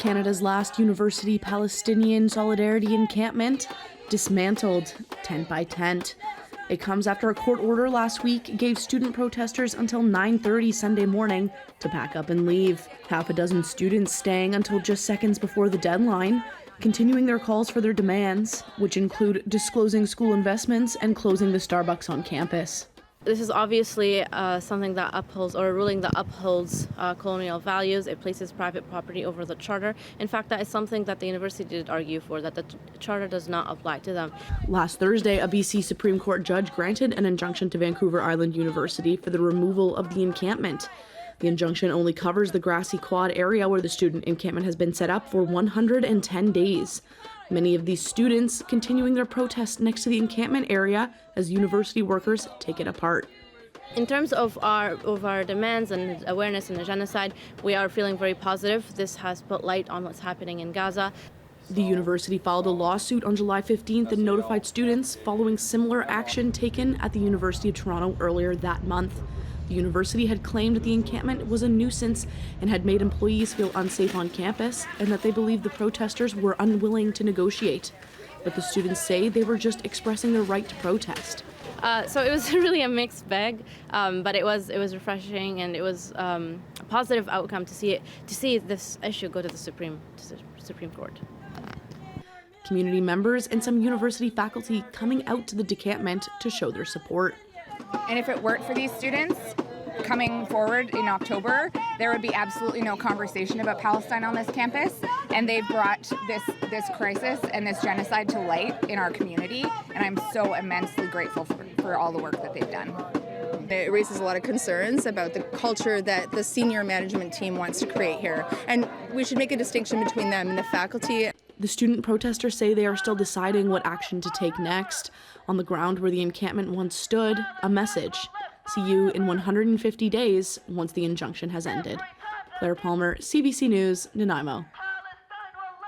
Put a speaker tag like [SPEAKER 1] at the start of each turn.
[SPEAKER 1] Canada's last University-Palestinian solidarity encampment, dismantled tent by tent. It comes after a court order last week gave student protesters until 9:30 Sunday morning to pack up and leave. Half a dozen students staying until just seconds before the deadline, continuing their calls for their demands, which include disclosing school investments and closing the Starbucks on campus.
[SPEAKER 2] This is obviously something that upholds, or a ruling that upholds colonial values. It places private property over the charter. In fact, that is something that the university did argue for, that the charter does not apply to them.
[SPEAKER 1] Last Thursday, a BC Supreme Court judge granted an injunction to Vancouver Island University for the removal of the encampment. The injunction only covers the grassy quad area where the student encampment has been set up for 110 days. Many of these students continuing their protest next to the encampment area as university workers take it apart.
[SPEAKER 2] In terms of our demands and awareness in the genocide, we are feeling very positive. This has put light on what's happening in Gaza.
[SPEAKER 1] The university filed a lawsuit on July 15th and notified students following similar action taken at the University of Toronto earlier that month. The university had claimed the encampment was a nuisance and had made employees feel unsafe on campus, and that they believed the protesters were unwilling to negotiate. But the students say they were just expressing their right to protest.
[SPEAKER 2] So it was really a mixed bag, but it was refreshing, and it was a positive outcome to see this issue go to the Supreme Court.
[SPEAKER 1] Community members and some university faculty coming out to the decampment to show their support.
[SPEAKER 3] And if it weren't for these students coming forward in October, there would be absolutely no conversation about Palestine on this campus. And they've brought this crisis and this genocide to light in our community. And I'm so immensely grateful for all the work that they've done.
[SPEAKER 4] It raises a lot of concerns about the culture that the senior management team wants to create here. And we should make a distinction between them and the faculty.
[SPEAKER 1] The student protesters say they are still deciding what action to take next. On the ground where the encampment once stood, a message: see you in 150 days once the injunction has ended. Claire Palmer, CBC News, Nanaimo.